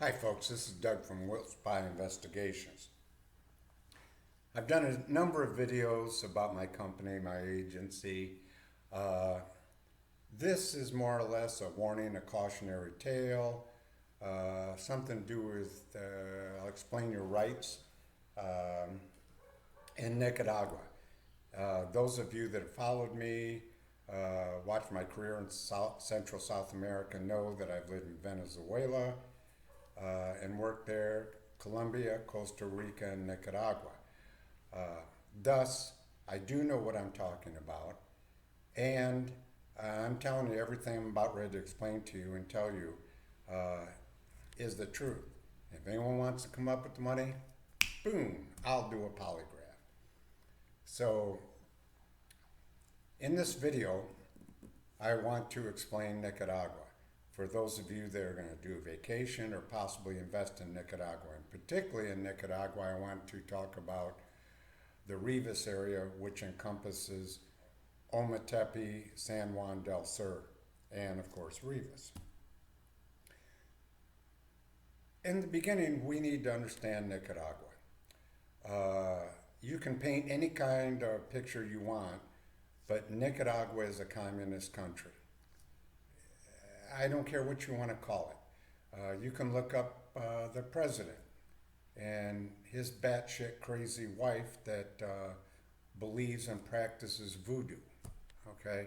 Hi folks, this is Doug from willspy Investigations. I've done a number of videos about my company, my agency. Uh, this is more or less a warning, a cautionary tale, something to do with, I'll explain your rights in Nicaragua. Those of you that have followed me, watched my career in Central South America know that I've lived in Venezuela, and worked there, Colombia, Costa Rica, and Nicaragua. Thus, I do know what I'm talking about, and I'm telling you everything I'm about ready to explain to you and tell you is the truth. If anyone wants to come up with the money, boom, I'll do a polygraph. So, in this video, I want to explain Nicaragua. For those of you that are going to do a vacation or possibly invest in Nicaragua, and particularly in Nicaragua, I want to talk about the Rivas area, which encompasses Ometepe, San Juan del Sur, and of course Rivas. In the beginning, we need to understand Nicaragua. You can paint any kind of picture you want, but Nicaragua is a communist country. I don't care what you want to call it. You can look up the president and his batshit crazy wife that believes and practices voodoo. Okay,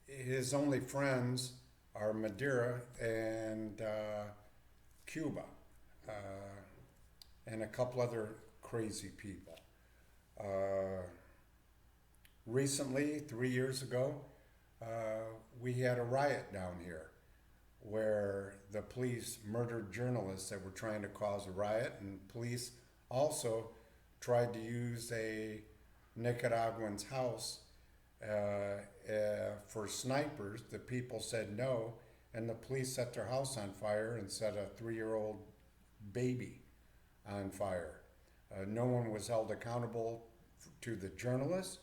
his only friends are Madeira and Cuba, and a couple other crazy people. Recently, 3 years ago, we had a riot down here where the police murdered journalists that were trying to cause a riot, and police also tried to use a Nicaraguan's house for snipers. The people said no, and the police set their house on fire and set a 3-year-old baby on fire. No one was held accountable to the journalist.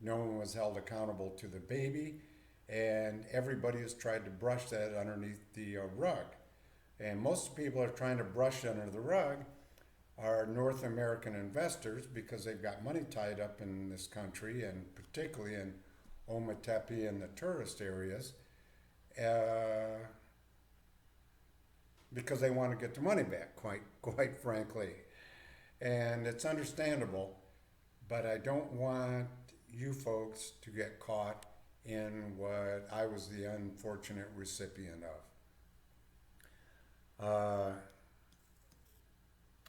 No one was held accountable to the baby. And everybody has tried to brush that underneath the rug. And most people are trying to brush under the rug are North American investors because they've got money tied up in this country, and particularly in Ometepe and the tourist areas, because they want to get the money back, quite frankly. And it's understandable, but I don't want you folks to get caught in what I was the unfortunate recipient of.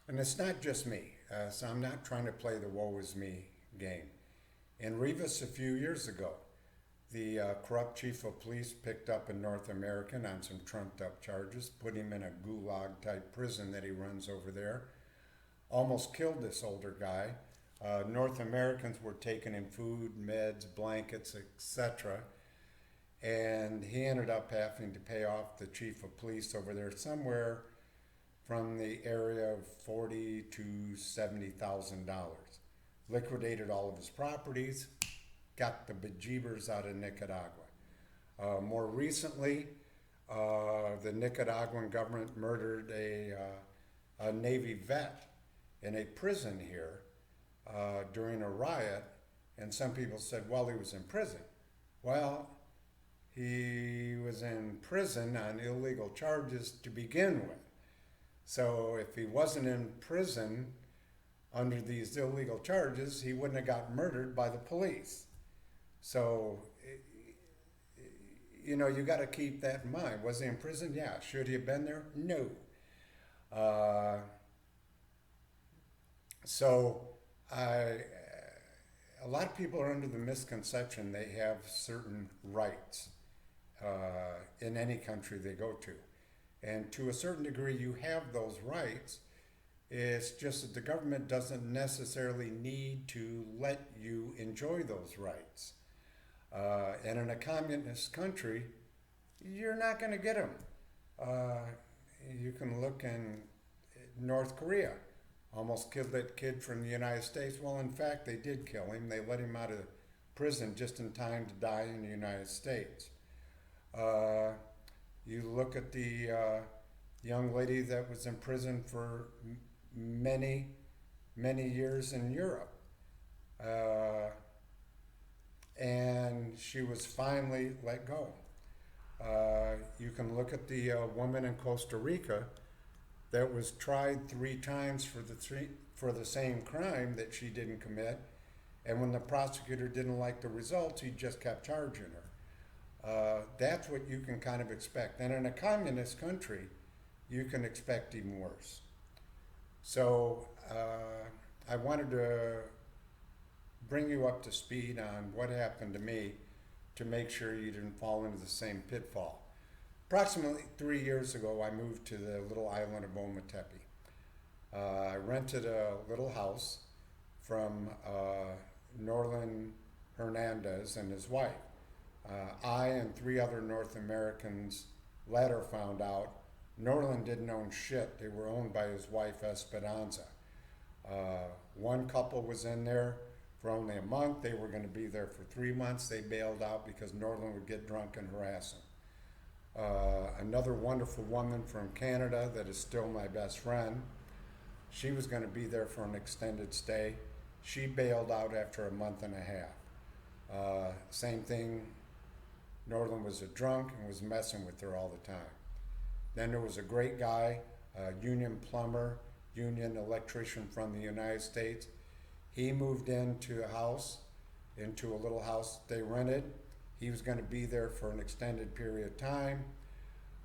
And it's not just me, so I'm not trying to play the woe is me game. In Rivas a few years ago, the corrupt chief of police picked up a North American on some trumped up charges, put him in a gulag type prison that he runs over there, almost killed this older guy. North Americans were taking him food, meds, blankets, etc. And he ended up having to pay off the chief of police over there somewhere from the area of $40,000 to $70,000. Liquidated all of his properties, got the bejeebers out of Nicaragua. More recently, the Nicaraguan government murdered a Navy vet in a prison here during a riot, and some people said, well, he was in prison. Well, he was in prison on illegal charges to begin with. So if he wasn't in prison under these illegal charges, he wouldn't have got murdered by the police. So, you got to keep that in mind. Was he in prison? Yeah. Should he have been there? No. A lot of people are under the misconception they have certain rights in any country they go to. And to a certain degree, you have those rights. It's just that the government doesn't necessarily need to let you enjoy those rights. And in a communist country, you're not going to get them. You can look in North Korea. Almost killed that kid from the United States. Well, in fact, they did kill him. They let him out of prison just in time to die in the United States. You look at the young lady that was in prison for many, many years in Europe. Uh, and she was finally let go. You can look at the woman in Costa Rica that was tried 3 times for the same crime that she didn't commit, and when the prosecutor didn't like the results, he just kept charging her. That's what you can kind of expect. And in a communist country, you can expect even worse. So I wanted to bring you up to speed on what happened to me to make sure you didn't fall into the same pitfall. Approximately 3 years ago, I moved to the little island of Ometepe. I rented a little house from Norland Hernandez and his wife. I and 3 other North Americans later found out Norland didn't own shit. They were owned by his wife, Esperanza. One couple was in there for only a month. They were going to be there for 3 months. They bailed out because Norland would get drunk and harass them. Another wonderful woman from Canada that is still my best friend. She was going to be there for an extended stay. She bailed out after a month and a half. Same thing, Norland was a drunk and was messing with her all the time. Then there was a great guy, a union plumber, union electrician from the United States. He moved into a little house they rented. He was going to be there for an extended period of time.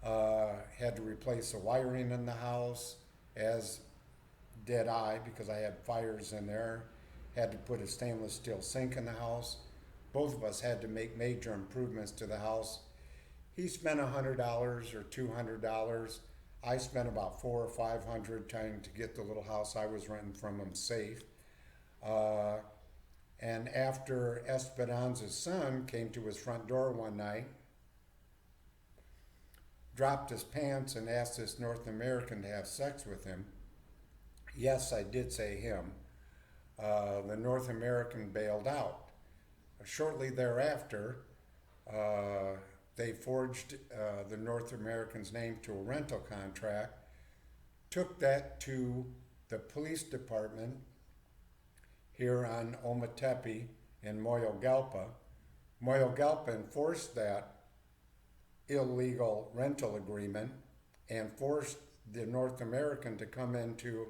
Had to replace the wiring in the house, as did I, because I had fires in there. Had to put a stainless steel sink in the house. Both of us had to make major improvements to the house. He spent $100 or $200. I spent about $400 or $500 trying to get the little house I was renting from him safe. And after Esperanza's son came to his front door one night, dropped his pants and asked this North American to have sex with him. Yes, I did say him. The North American bailed out. Shortly thereafter, they forged the North American's name to a rental contract, took that to the police department here on Ometepe in Moyogalpa. Moyogalpa enforced that illegal rental agreement and forced the North American to come into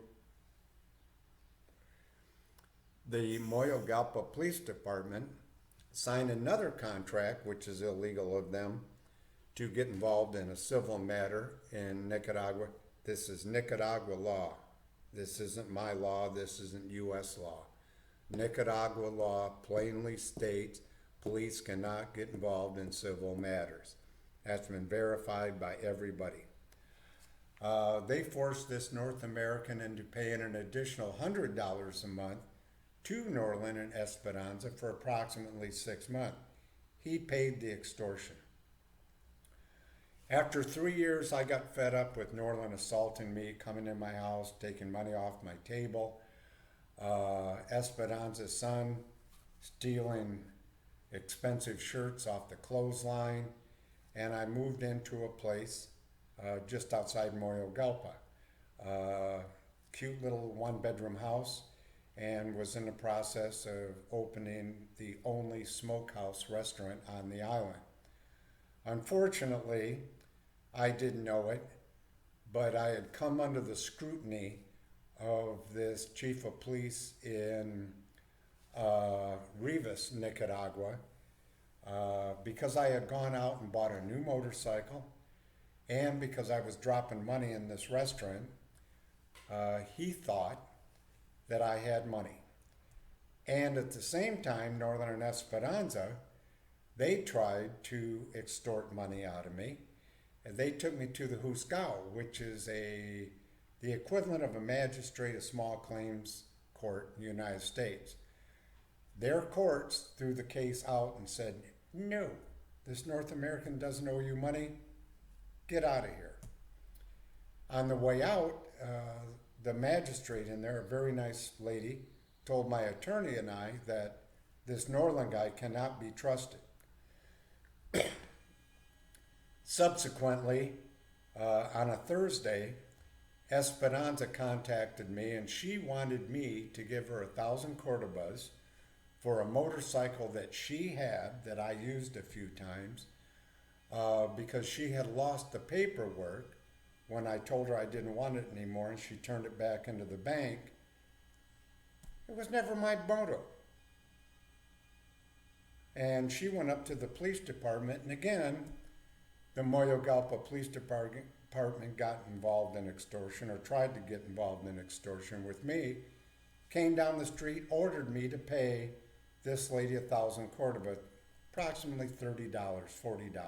the Moyogalpa Police Department, sign another contract, which is illegal of them, to get involved in a civil matter in Nicaragua. This is Nicaragua law. This isn't my law. This isn't U.S. law. Nicaragua law plainly states police cannot get involved in civil matters. That's been verified by everybody. They forced this North American into paying an additional $100 a month to Norland and Esperanza for approximately 6 months. He paid the extortion. After 3 years, I got fed up with Norland assaulting me, coming in my house, taking money off my table. Esperanza's son stealing expensive shirts off the clothesline, and I moved into a place just outside Moyogalpa. Cute little 1-bedroom house, and was in the process of opening the only smokehouse restaurant on the island. Unfortunately, I didn't know it, but I had come under the scrutiny of this chief of police in Rivas, Nicaragua, because I had gone out and bought a new motorcycle, and because I was dropping money in this restaurant. He thought that I had money. And at the same time, Northern and Esperanza, they tried to extort money out of me. And they took me to the Juzgado, which is the equivalent of a magistrate, a small claims court in the United States. Their courts threw the case out and said, no, this North American doesn't owe you money. Get out of here. On the way out, the magistrate in there, a very nice lady, told my attorney and I that this Norland guy cannot be trusted. Subsequently, on a Thursday, Esperanza contacted me and she wanted me to give her 1,000 Cordobas for a motorcycle that she had that I used a few times because she had lost the paperwork when I told her I didn't want it anymore and she turned it back into the bank. It was never my moto. And she went up to the police department, and again, the Moyogalpa Police Department got involved in extortion, or tried to get involved in extortion with me, came down the street, ordered me to pay this lady 1,000 Cordoba, approximately $30, $40.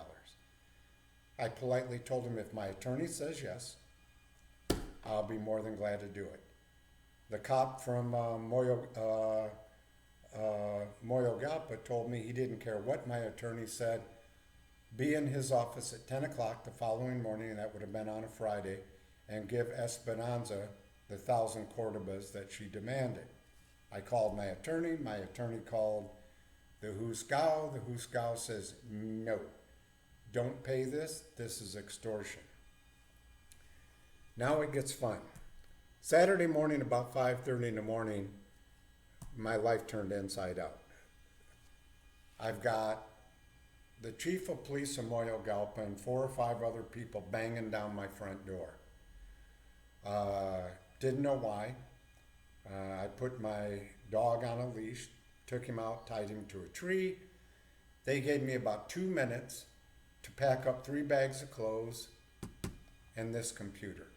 I politely told him if my attorney says yes, I'll be more than glad to do it. The cop from Moyogalpa told me he didn't care what my attorney said, be in his office at 10 o'clock the following morning, and that would have been on a Friday, and give Esperanza the 1,000 Cordobas that she demanded. I called my attorney called the Husgao. The Husgao says, no, don't pay this is extortion. Now it gets fun. Saturday morning, about 5:30 in the morning, my life turned inside out. I've got the chief of police of Moyogalpa and 4 or 5 other people banging down my front door. Didn't know why. I put my dog on a leash, took him out, tied him to a tree. They gave me about 2 minutes to pack up 3 bags of clothes and this computer.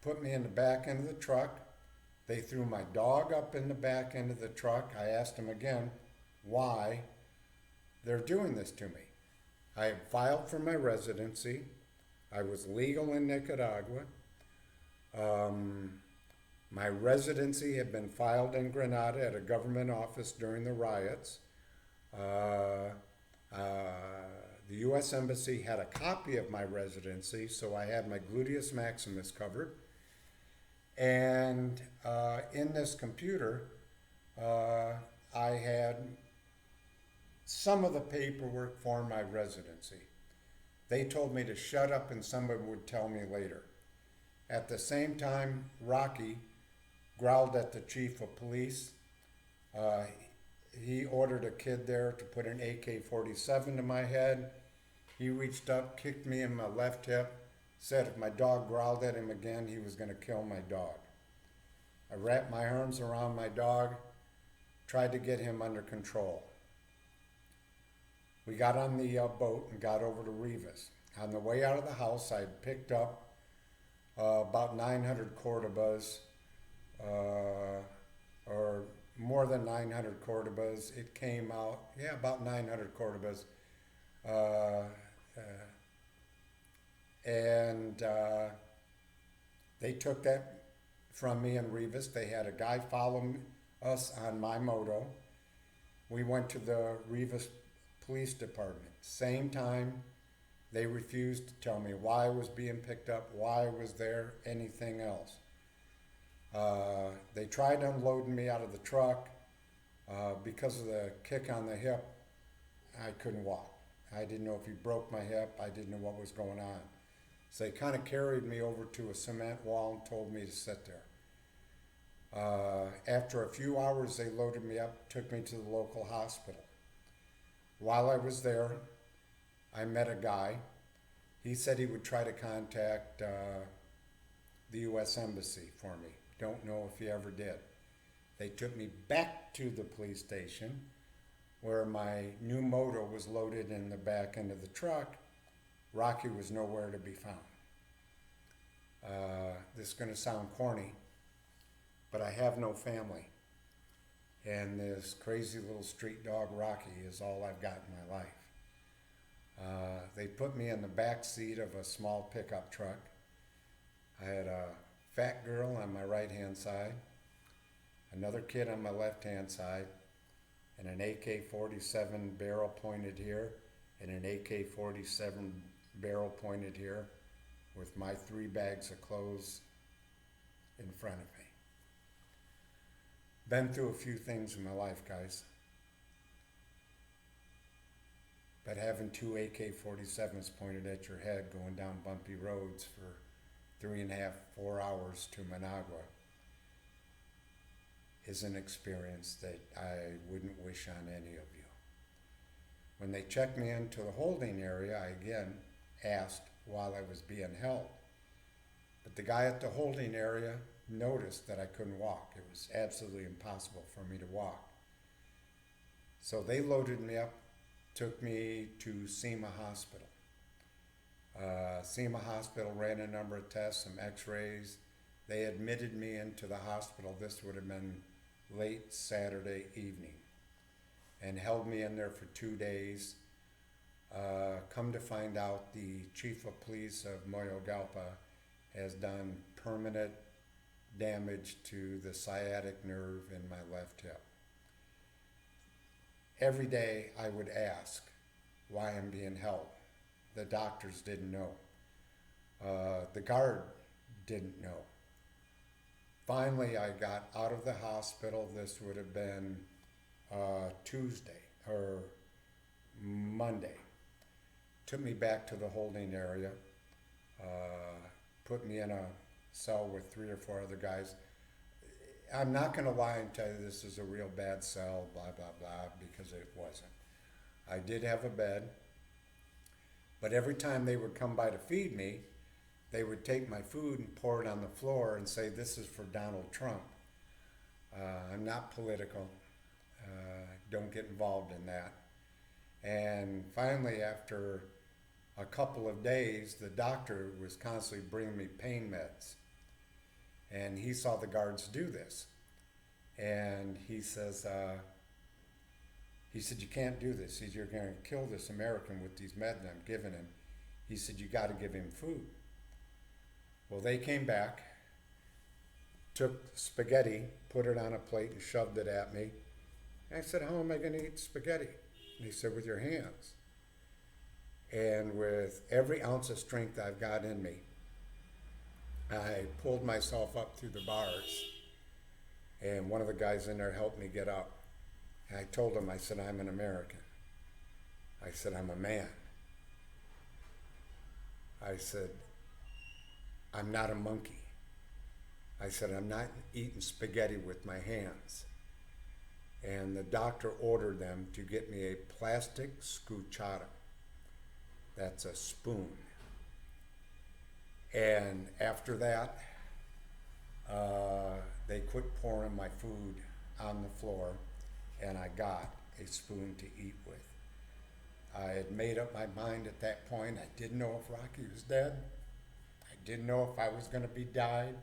Put me in the back end of the truck. They threw my dog up in the back end of the truck. I asked them again why they're doing this to me. I had filed for my residency. I was legal in Nicaragua. My residency had been filed in Grenada at a government office during the riots. The U.S. Embassy had a copy of my residency, so I had my gluteus maximus covered. And in this computer, I had some of the paperwork for my residency. They told me to shut up and somebody would tell me later. At the same time, Rocky growled at the chief of police. He ordered a kid there to put an AK-47 to my head. He reached up, kicked me in my left hip, said if my dog growled at him again, he was going to kill my dog. I wrapped my arms around my dog, tried to get him under control. We got on the boat and got over to Rivas. On the way out of the house, I had picked up about 900 Cordobas, or more than 900 Cordobas. It came out, about 900 Cordobas. And they took that from me in Rivas. They had a guy follow us on my moto. We went to the Rivas Police Department. Same time, they refused to tell me why I was being picked up, why I was there, anything else. They tried unloading me out of the truck. Because of the kick on the hip, I couldn't walk. I didn't know if he broke my hip. I didn't know what was going on. So they kind of carried me over to a cement wall and told me to sit there. After a few hours, they loaded me up, took me to the local hospital. While I was there, I met a guy. He said he would try to contact the U.S. Embassy for me. Don't know if he ever did. They took me back to the police station where my new moto was loaded in the back end of the truck. Rocky was nowhere to be found. This is going to sound corny, but I have no family. And this crazy little street dog, Rocky, is all I've got in my life. They put me in the back seat of a small pickup truck. I had a fat girl on my right-hand side, another kid on my left-hand side, and an AK-47 barrel pointed here, and an AK-47 barrel pointed here, with my 3 bags of clothes in front of me. Been through a few things in my life, guys. But having two AK-47s pointed at your head going down bumpy roads for 3.5, 4 hours to Managua is an experience that I wouldn't wish on any of you. When they checked me into the holding area, I again asked while I was being held. But the guy at the holding area noticed that I couldn't walk. It was absolutely impossible for me to walk. So they loaded me up, took me to SEMA Hospital. SEMA Hospital ran a number of tests, some x-rays. They admitted me into the hospital. This would have been late Saturday evening, and held me in there for 2 days. Come to find out, the chief of police of Moyogalpa has done permanent damage to the sciatic nerve in my left hip. Every day I would ask why I'm being held. The doctors didn't know. The guard didn't know. Finally, I got out of the hospital. This would have been Tuesday or Monday. Took me back to the holding area, put me in a cell with 3 or 4 other guys. I'm not going to lie and tell you this is a real bad cell, blah, blah, blah, because it wasn't. I did have a bed, but every time they would come by to feed me, they would take my food and pour it on the floor and say, "This is for Donald Trump." I'm not political. Don't get involved in that. And finally, after a couple of days, the doctor was constantly bringing me pain meds. And he saw the guards do this. And he says, "You can't do this." He said, "You're going to kill this American with these meds I'm giving him." He said, "You got to give him food." Well, they came back, took spaghetti, put it on a plate and shoved it at me. And I said, "How am I going to eat spaghetti?" And he said, "With your hands." And with every ounce of strength I've got in me, I pulled myself up through the bars. And one of the guys in there helped me get up. And I told him, I said, "I'm an American." I said, "I'm a man." I said, "I'm not a monkey." I said, "I'm not eating spaghetti with my hands." And the doctor ordered them to get me a plastic scuchara. That's a spoon. And after that, they quit pouring my food on the floor, and I got a spoon to eat with. I had made up my mind at that point. I didn't know if Rocky was dead. I didn't know if I was going to be dead.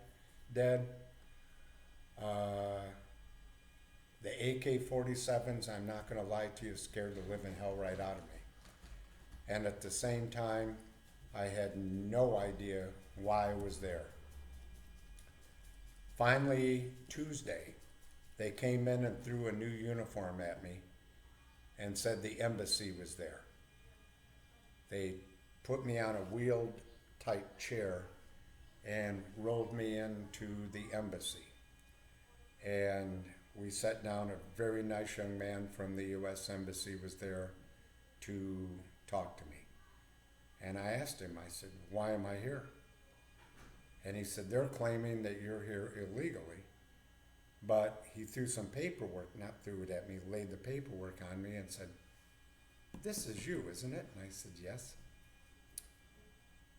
The AK-47s, I'm not going to lie to you, scared the living hell right out of me. And at the same time, I had no idea why I was there. Finally, Tuesday, they came in and threw a new uniform at me and said the embassy was there. They put me on a wheeled type chair and rolled me into the embassy. And we sat down. A very nice young man from the U.S. Embassy was there to talk to me. And I asked him, I said, "Why am I here?" And he said, "They're claiming that you're here illegally." But he threw some paperwork, not threw it at me, laid the paperwork on me and said, "This is you, isn't it?" And I said, "Yes."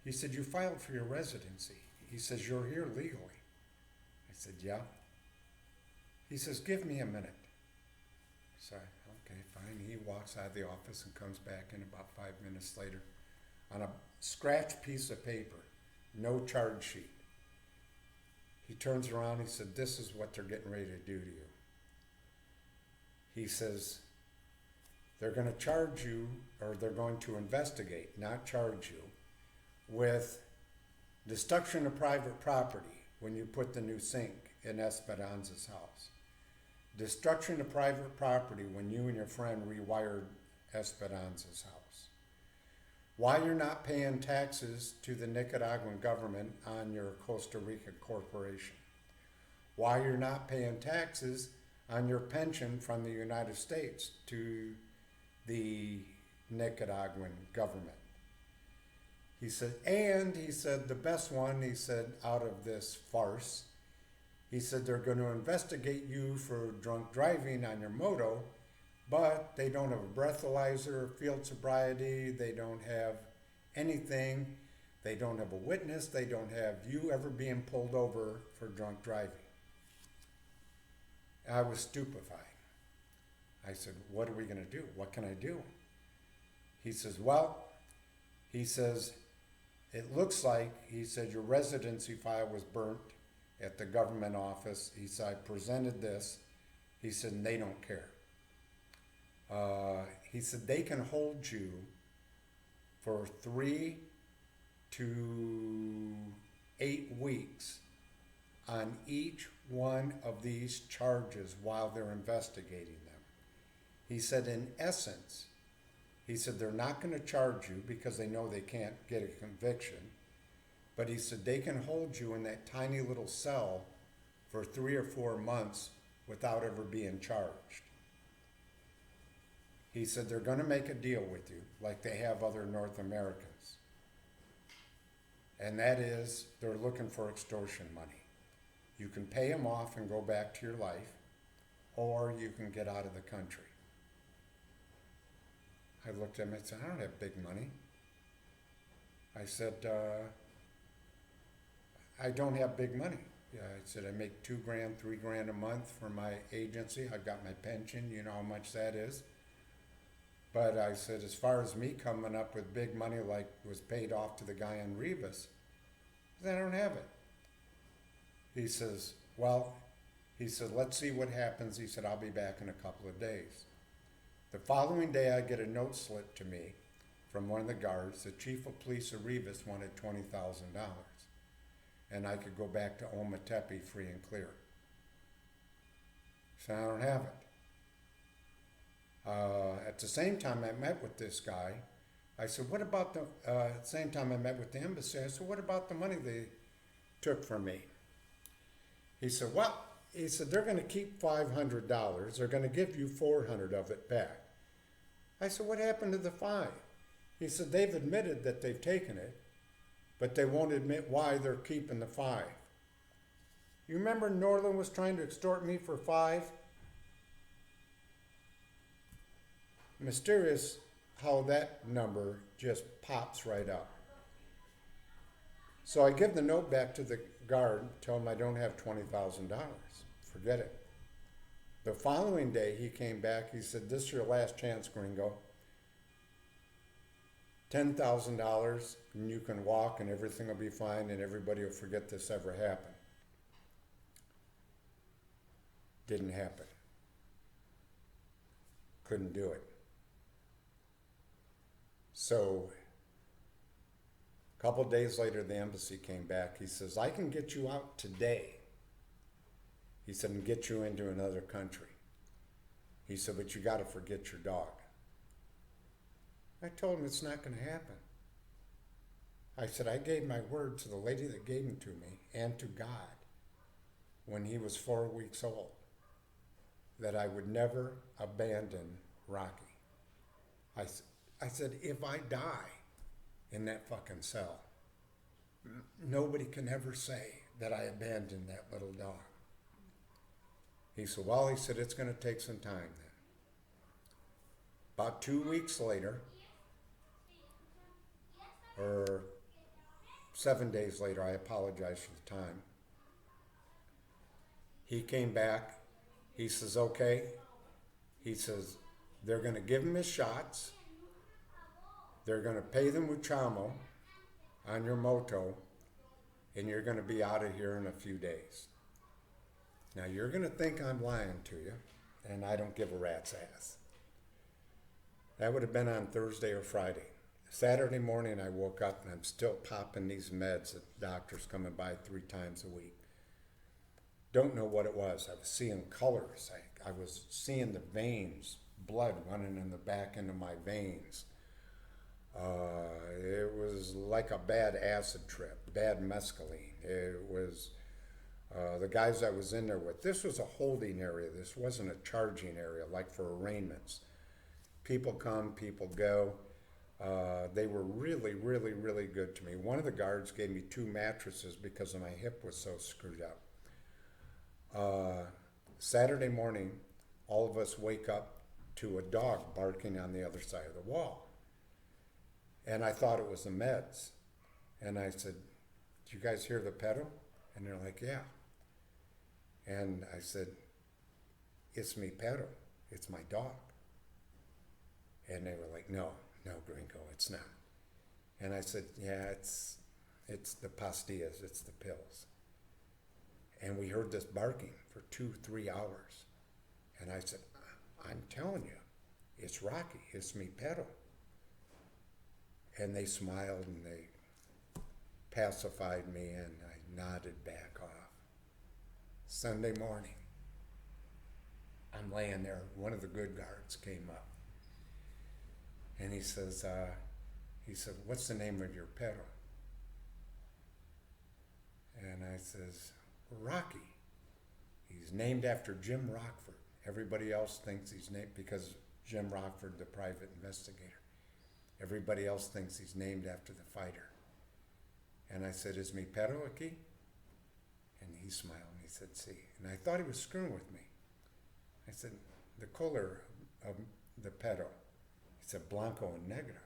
He said, "You filed for your residency." He says, "You're here legally." I said, "Yeah." He says, "Give me a minute." So, okay, fine. He walks out of the office and comes back in about 5 minutes later on a scratched piece of paper, no charge sheet. He turns around, he said, "This is what they're getting ready to do to you." He says, "They're going to charge you, or they're going to investigate, not charge you, with destruction of private property when you put the new sink in Esperanza's house. Destruction of private property when you and your friend rewired Esperanza's house. Why you're not paying taxes to the Nicaraguan government on your Costa Rica corporation. Why you're not paying taxes on your pension from the United States to the Nicaraguan government. He said, and he said, the best one, he said, out of this farce, he said, they're going to investigate you for drunk driving on your moto, but they don't have a breathalyzer, field sobriety, they don't have anything, they don't have a witness, they don't have you ever being pulled over for drunk driving. I was stupefied. I said, what are we going to do? What can I do? He says, well, he says, it looks like, he said, your residency file was burnt at the government office. He said, I presented this. He said, and they don't care. He said, they can hold you for 3 to 8 weeks on each one of these charges while they're investigating them. He said, in essence, he said, they're not going to charge you because they know they can't get a conviction. But he said, they can hold you in that tiny little cell for 3 or 4 months without ever being charged. He said, they're going to make a deal with you like they have other North Americans. And that is, they're looking for extortion money. You can pay them off and go back to your life, or you can get out of the country. I looked at him and said, I don't have big money. I said, I don't have big money. Yeah, I said, I make $2 grand, $3 grand a month for my agency. I've got my pension, you know how much that is. But I said, as far as me coming up with big money like was paid off to the guy in Rivas, I don't have it. He says, well, he said, let's see what happens. He said, I'll be back in a couple of days. The following day, I get a note slipped to me from one of the guards. The chief of police of Rivas wanted $20,000, and I could go back to Ometepe free and clear. So I don't have it. At the same time I met with this guy, I said, what about the same time I met with the embassy, I said, what about the money they took from me? He said, well, he said, they're going to keep $500. They're going to give you 400 of it back. I said, what happened to the 5? He said, they've admitted that they've taken it, but they won't admit why they're keeping the 5. You remember Norland was trying to extort me for 5? Mysterious how that number just pops right up. So I give the note back to the guard, tell him I don't have $20,000. Forget it. The following day he came back, he said, this is your last chance, gringo. $10,000 and you can walk and everything will be fine and everybody will forget this ever happened. Didn't happen. Couldn't do it. So a couple days later, the embassy came back. He says, I can get you out today. He said, and get you into another country. He said, but you got to forget your dog. I told him it's not going to happen. I said, I gave my word to the lady that gave him to me and to God when he was 4 weeks old that I would never abandon Rocky. I said, if I die in that fucking cell, nobody can ever say that I abandoned that little dog. He said, well, he said, it's going to take some time then. About 2 weeks later, or 7 days later, I apologize for the time. He came back. He says, okay. He says, they're going to give him his shots. They're going to pay the muchamo on your moto, and you're going to be out of here in a few days. Now, you're going to think I'm lying to you, and I don't give a rat's ass. That would have been on Thursday or Friday. Saturday morning, I woke up, and I'm still popping these meds that doctors coming by 3 times a week. Don't know what it was. I was seeing colors. I was seeing the veins, blood running in the back into my veins. It was like a bad acid trip, bad mescaline. It was the guys I was in there with. This was a holding area. This wasn't a charging area like for arraignments. People come, people go. They were really, really, really good to me. One of the guards gave me 2 mattresses because my hip was so screwed up. Saturday morning, all of us wake up to a dog barking on the other side of the wall. And I thought it was the meds. And I said, "Do you guys hear the pedal?" And they're like, "Yeah." And I said, "It's me, pedal. It's my dog." And they were like, no, Gringo, it's not. And I said, "Yeah, it's the pastillas, it's the pills." And we heard this barking for 2-3 hours. And I said, "I'm telling you, it's Rocky, it's me, pedal." And they smiled and they pacified me, and I nodded back off. Sunday morning, I'm laying there. One of the good guards came up, and he said, "What's the name of your pedal?" And I says, "Rocky. He's named after Jim Rockford." Everybody else thinks he's named because Jim Rockford, the private investigator. Everybody else thinks he's named after the fighter. And I said, "Is me pedal aquí?" And he smiled and he said, "Sí." And I thought he was screwing with me. I said, "The color of the pedal." He said, "Blanco and negro."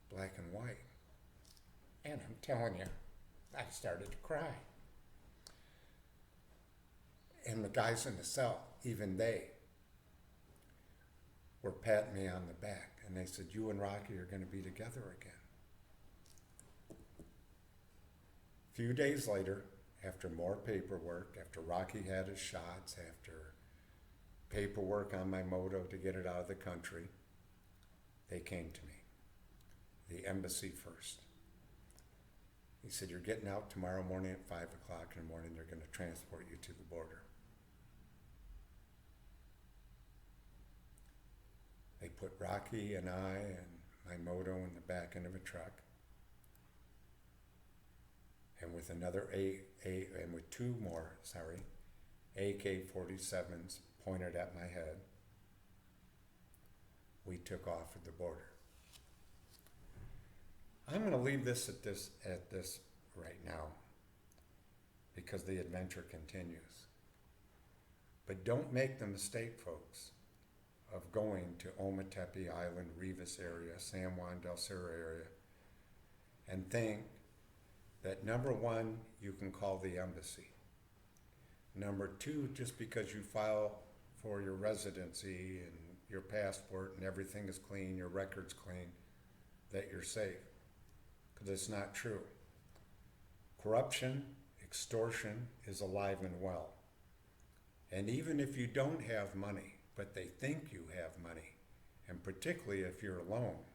Black and white. And I'm telling you, I started to cry. And the guys in the cell, even they were patting me on the back. And they said, "You and Rocky are going to be together again." A few days later, after more paperwork, after Rocky had his shots, after paperwork on my moto to get it out of the country, they came to me. The embassy first. He said, "You're getting out tomorrow morning at 5 o'clock in the morning. They're going to transport you to the border." They put Rocky and I and my moto in the back end of a truck. And with with 2 more, AK-47s pointed at my head, we took off at the border. I'm going to leave this at this right now because the adventure continues. But don't make the mistake, folks, of going to Ometepe Island, Rivas area, San Juan del Sur area, and think that number 1, you can call the embassy. Number 2, just because you file for your residency and your passport and everything is clean, your record's clean, that you're safe. Because it's not true. Corruption, extortion is alive and well. And even if you don't have money, but they think you have money, and particularly if you're alone,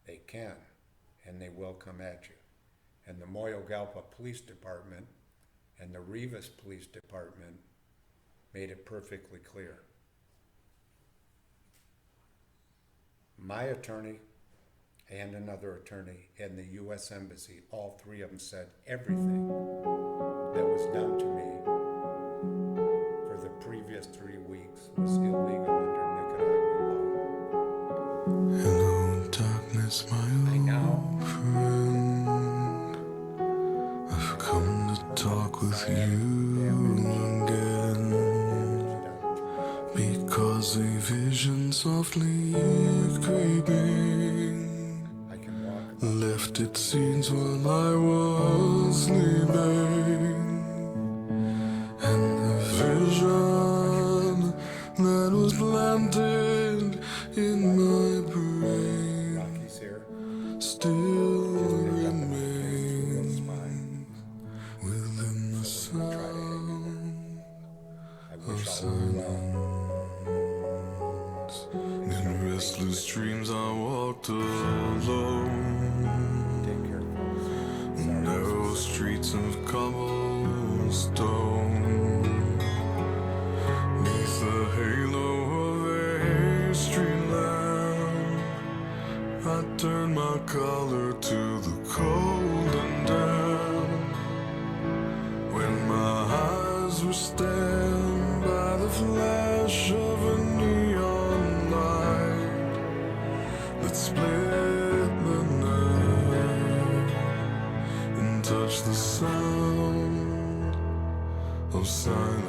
they can, and they will come at you. And the Moyogalpa Police Department and the Rivas Police Department made it perfectly clear. My attorney and another attorney and the U.S. Embassy, all 3 of them said everything that was done to me for the previous 3 weeks was illegal under Nicaragua law. Hello, darkness, my old friend. I've come to talk with you again, because a vision softly creeping left its scenes while I was sleeping, and the vision that was planted in my brain still remains within the sound of silence. In restless dreams I walked alone, narrow streets of cobblestone, neath the halo of a street lamp. I turned my collar to the cold and damp, when my eyes were stabbed by the flash of a touch the sound of silence.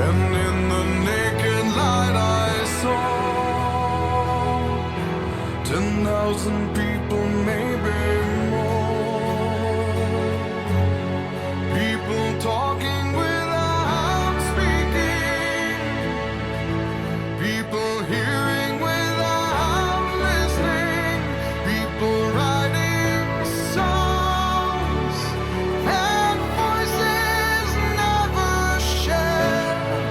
And in the naked light I saw 10,000 people, maybe more. People talking without speaking. People hearing without listening. People writing songs and voices never shared.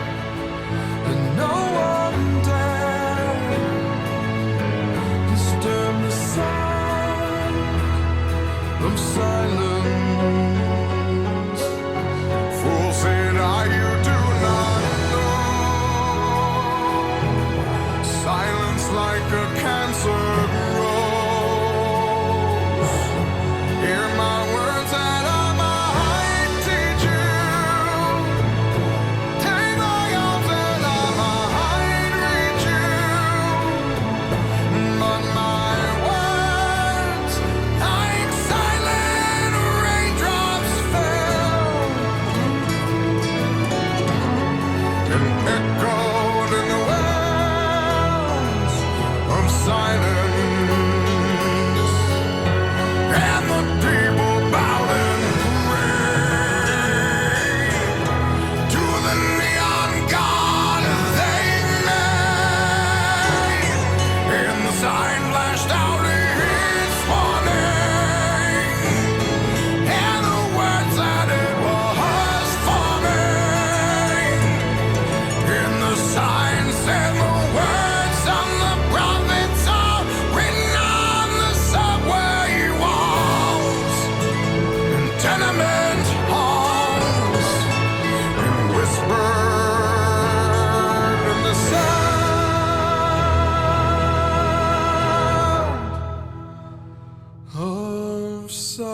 And no one dared disturb the sound of silence. Fool said I, you do not know. Silence like a cancer grows. Hear my words and I might teach you. Take my arms and I might reach you. But my words, like silent raindrops, fell and echoed in the wells of silence. And the people bowed and prayed to the neon god they made. And the sign flashed out its warning, and the words that it was forming. And the sign said the words of the prophets are written on the subway walls and tenement halls, and whispered in the sound of silence.